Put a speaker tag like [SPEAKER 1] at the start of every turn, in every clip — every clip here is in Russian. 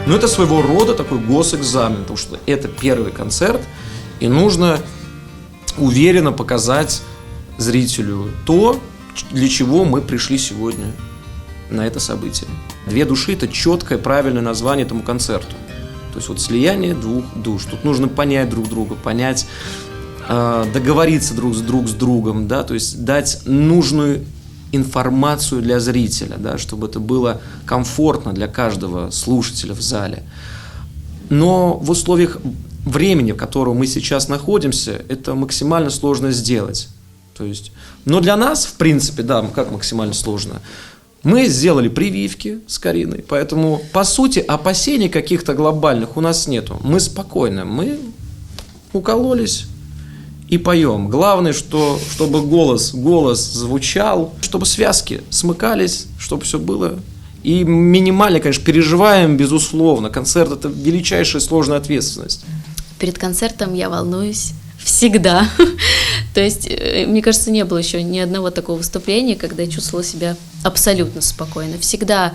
[SPEAKER 1] Но это своего рода такой госэкзамен, потому что это первый концерт, и нужно уверенно показать зрителю то, для чего мы пришли сегодня на это событие. «Две души» — это четкое, правильное название этому концерту. То есть вот слияние двух душ. Тут нужно понять друг друга, понять, договориться друг с другом, да, то есть дать нужную информацию для зрителя, да, чтобы это было комфортно для каждого слушателя в зале. Но в условиях времени, в котором мы сейчас находимся, это максимально сложно сделать. То есть, но для нас, в принципе, да, как максимально сложно. Мы сделали прививки с Кариной, поэтому, по сути, опасений каких-то глобальных у нас нету. Мы спокойны, мы укололись и поем. Главное, чтобы голос звучал, чтобы связки смыкались, чтобы все было. И минимально, конечно, переживаем, безусловно. Концерт – это величайшая сложная ответственность.
[SPEAKER 2] Перед концертом я волнуюсь всегда. То есть, мне кажется, не было еще ни одного такого выступления, когда я чувствовала себя абсолютно спокойно. Всегда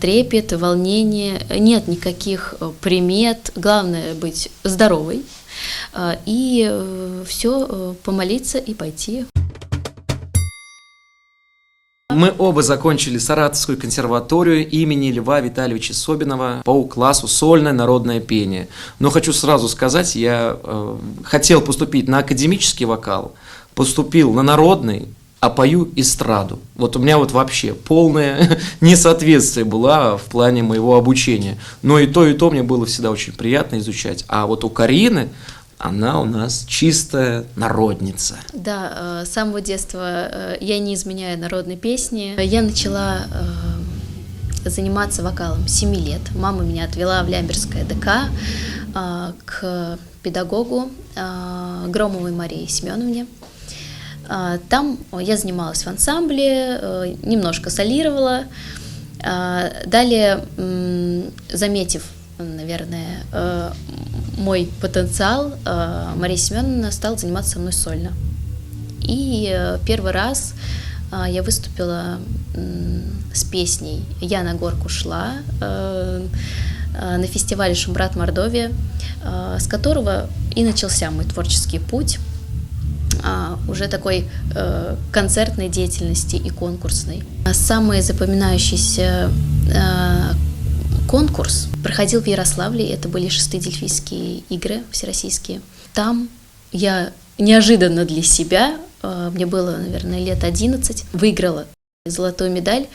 [SPEAKER 2] трепет, волнение, нет никаких примет. Главное быть здоровой и все, помолиться и пойти.
[SPEAKER 1] Мы оба закончили Саратовскую консерваторию имени Льва Витальевича Собинова по классу «Сольное народное пение». Но хочу сразу сказать, я хотел поступить на академический вокал, поступил на народный, а пою эстраду. Вот у меня вот вообще полное несоответствие было в плане моего обучения. Но и то мне было всегда очень приятно изучать. А вот у Карины... Она у нас чистая народница.
[SPEAKER 2] Да, с самого детства я не изменяю народной песни. Я начала заниматься вокалом 7 лет. Мама меня отвела в Лямберское ДК к педагогу Громовой Марии Семеновне. Там я занималась в ансамбле, немножко солировала. Далее, заметив, наверное, мой потенциал, Мария Семеновна стала заниматься со мной сольно. И первый раз я выступила с песней «Я на горку шла» на фестивале «Шумбрат Мордовия», с которого и начался мой творческий путь, уже такой концертной деятельности и конкурсной. Самый запоминающийся конкурс проходил в Ярославле, это были 6-е Дельфийские игры всероссийские. Там я неожиданно для себя, мне было, наверное, лет 11, выиграла золотую медаль,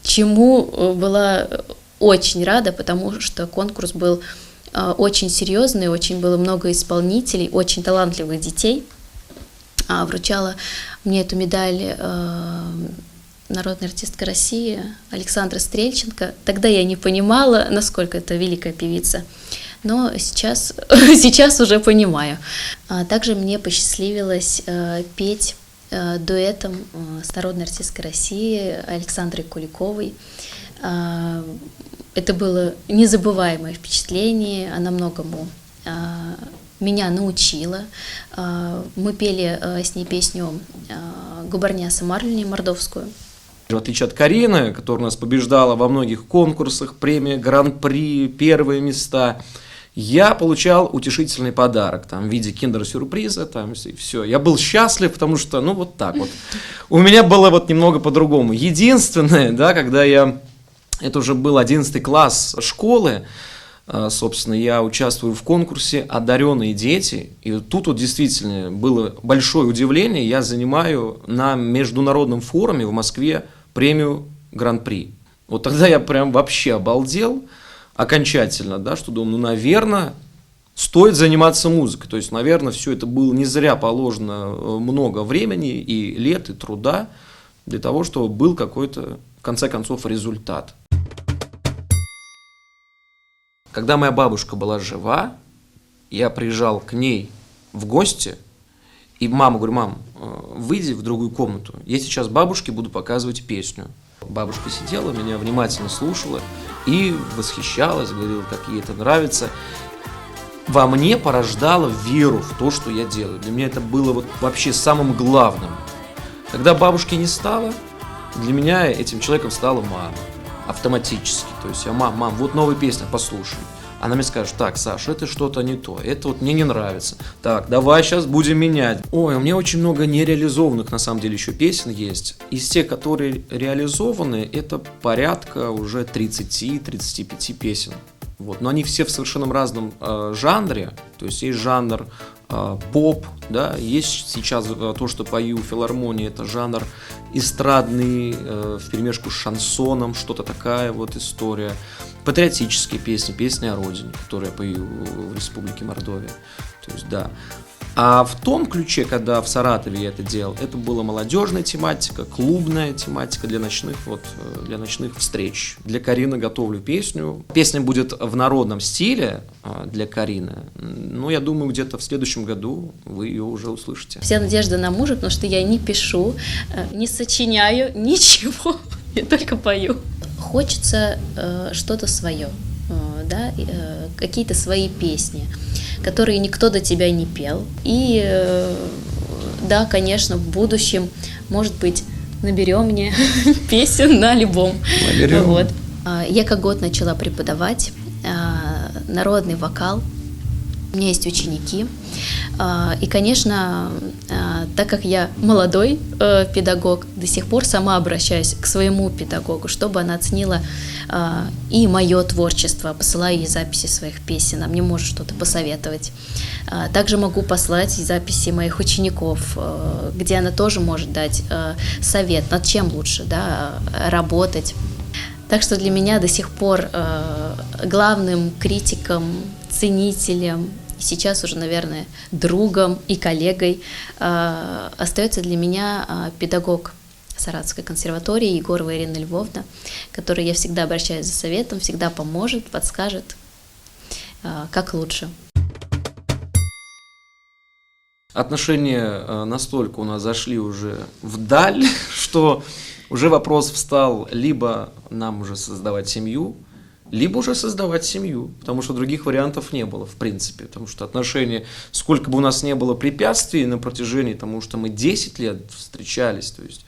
[SPEAKER 2] чему была очень рада, потому что конкурс был очень серьезный, очень было много исполнителей, очень талантливых детей. Вручала мне эту медаль народная артистка России Александра Стрельченко. Тогда я не понимала, насколько это великая певица, но сейчас уже понимаю. Также мне посчастливилось петь дуэтом с народной артисткой России Александрой Куликовой. Это было незабываемое впечатление, она многому меня научила. Мы пели с ней песню «Губарняса Марлини» мордовскую.
[SPEAKER 1] В отличие от Карины, которая у нас побеждала во многих конкурсах, премии, гран-при, первые места, я получал утешительный подарок там, в виде киндер-сюрприза, там, и все. Я был счастлив, потому что, ну, вот так вот. У меня было вот немного по-другому. Единственное, да, когда это уже был 11 класс школы, собственно, я участвую в конкурсе «Одаренные дети», и тут вот действительно было большое удивление, я занимаю на международном форуме в Москве премию Гран-при. Вот тогда я прям вообще обалдел окончательно, да, что думаю, ну, наверное, стоит заниматься музыкой, то есть, наверное, все это было не зря положено много времени и лет, и труда для того, чтобы был какой-то, в конце концов, результат. Когда моя бабушка была жива, я приезжал к ней в гости, и мама, говорю, мам, выйди в другую комнату, я сейчас бабушке буду показывать песню. Бабушка сидела, меня внимательно слушала и восхищалась, говорила, как ей это нравится. Во мне порождало веру в то, что я делаю. Для меня это было вот вообще самым главным. Когда бабушки не стало, для меня этим человеком стала мама. автоматически. То есть я, мам, вот новая песня, послушай. Она мне скажет: так, Саш, это что-то не то, это вот мне не нравится. Так, давай сейчас будем менять. Ой, у меня очень много нереализованных, на самом деле, еще песен есть. Из тех, которые реализованы, это порядка уже 30-35 песен. Вот. Но они все в совершенно разном жанре. То есть есть жанр поп, да, есть сейчас то, что пою в филармонии, это жанр эстрадный, вперемешку с шансоном, что-то такая вот история. Патриотические песни, песни о родине, которые я пою в Республике Мордовия. То есть, да. А в том ключе, когда в Саратове я это делал, это была молодежная тематика, клубная тематика для ночных встреч. Для Карины готовлю песню. Песня будет в народном стиле для Карины. Но я думаю, где-то в следующем году вы ее уже услышите.
[SPEAKER 2] Вся надежда на мужа, потому что я не пишу, не сочиняю, ничего, я только пою. Хочется что-то свое, да, какие-то свои песни, которые никто до тебя не пел. И да, конечно, в будущем, может быть, наберем мне песен на альбом. Вот. Я как год начала преподавать народный вокал. У меня есть ученики. И, конечно, так как я молодой педагог, до сих пор сама обращаюсь к своему педагогу, чтобы она оценила и мое творчество, посылаю ей записи своих песен, а мне может что-то посоветовать. Также могу послать записи моих учеников, где она тоже может дать совет, над чем лучше, да, работать. Так что для меня до сих пор главным критиком, ценителем, и сейчас уже, наверное, другом и коллегой остается для меня педагог Саратовской консерватории Егорова Ирина Львовна, к которой я всегда обращаюсь за советом, всегда поможет, подскажет, как лучше.
[SPEAKER 1] Отношения настолько у нас зашли уже вдаль, что уже вопрос встал: либо нам уже создавать семью, либо уже создавать семью, потому что других вариантов не было, в принципе, потому что отношения, сколько бы у нас не было препятствий на протяжении, потому что мы 10 лет встречались, то есть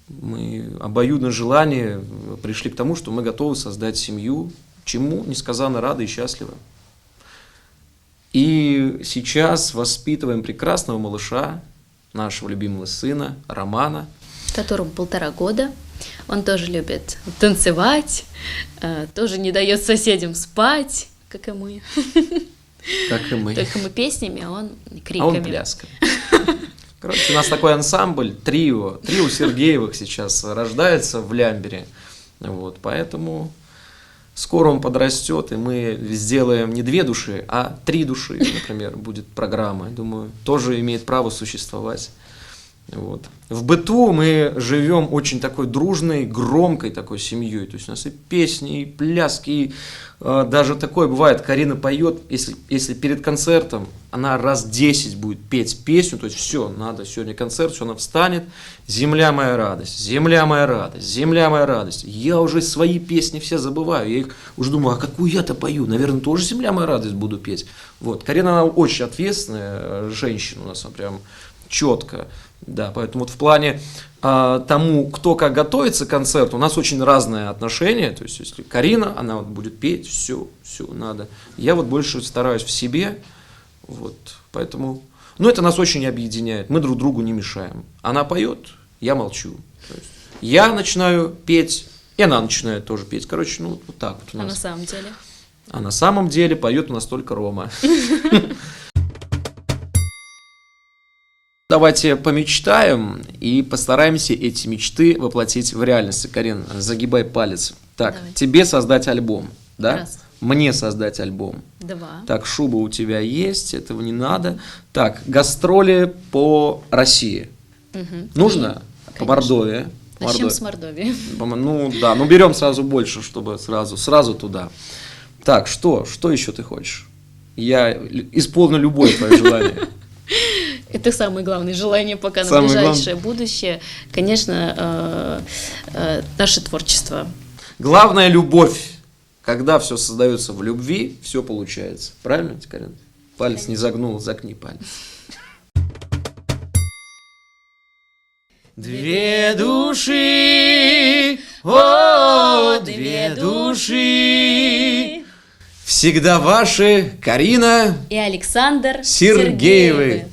[SPEAKER 1] мы обоюдно желание пришли к тому, что мы готовы создать семью, чему несказанно рады и счастливы. И сейчас воспитываем прекрасного малыша, нашего любимого сына Романа,
[SPEAKER 2] которому 1,5 года. Он тоже любит танцевать, тоже не дает соседям спать, как и мы.
[SPEAKER 1] Как и мы.
[SPEAKER 2] Только мы песнями, а он криками.
[SPEAKER 1] А он плясками. Короче, у нас такой ансамбль, трио Сергеевых сейчас рождается в Лямбере. Вот, поэтому скоро он подрастет, и мы сделаем не 2 души, а 3 души, например, будет программа. Думаю, тоже имеет право существовать. Вот. В быту мы живем очень такой дружной, громкой такой семьей. То есть у нас и песни, и пляски, и даже такое бывает. Карина поет, если перед концертом она раз 10 будет петь песню, то есть все, надо сегодня концерт, все, она встанет: «Земля моя радость, земля моя радость, земля моя радость». Я уже свои песни все забываю, я их уже думаю: а какую я-то пою? Наверное, тоже «Земля моя радость» буду петь. Вот. Карина, она очень ответственная женщина, у нас она прям четко. Да, поэтому вот в плане тому, кто как готовится к концерту, у нас очень разное отношение. То есть, если Карина, она вот будет петь, все надо. Я вот больше стараюсь в себе, вот, поэтому, это нас очень объединяет. Мы друг другу не мешаем. Она поет, я молчу. То есть, я начинаю петь, и она начинает тоже петь. Короче, вот так вот у нас.
[SPEAKER 2] А на самом деле?
[SPEAKER 1] А на самом деле поет у нас только Рома. Давайте помечтаем и постараемся эти мечты воплотить в реальность. Карин, загибай палец. Так, давай. Тебе создать альбом, да?
[SPEAKER 2] Раз.
[SPEAKER 1] Мне создать альбом.
[SPEAKER 2] 2.
[SPEAKER 1] Так, шуба у тебя есть, этого не надо. Так, гастроли по России.
[SPEAKER 2] Угу.
[SPEAKER 1] Нужно? По Мордовии.
[SPEAKER 2] Начнем с Мордовии.
[SPEAKER 1] Берем сразу больше, чтобы сразу туда. Так, что еще ты хочешь? Я исполню любое твое желание.
[SPEAKER 2] Это самое главное желание пока на ближайшее будущее. Конечно, наше творчество.
[SPEAKER 1] Главное — любовь. Когда все создается в любви, все получается. Правильно, Карин? Палец конечно. Не загнул, загни палец. 2 души, о, души. Всегда ваши Карина
[SPEAKER 2] и Александр
[SPEAKER 1] Сергеевы.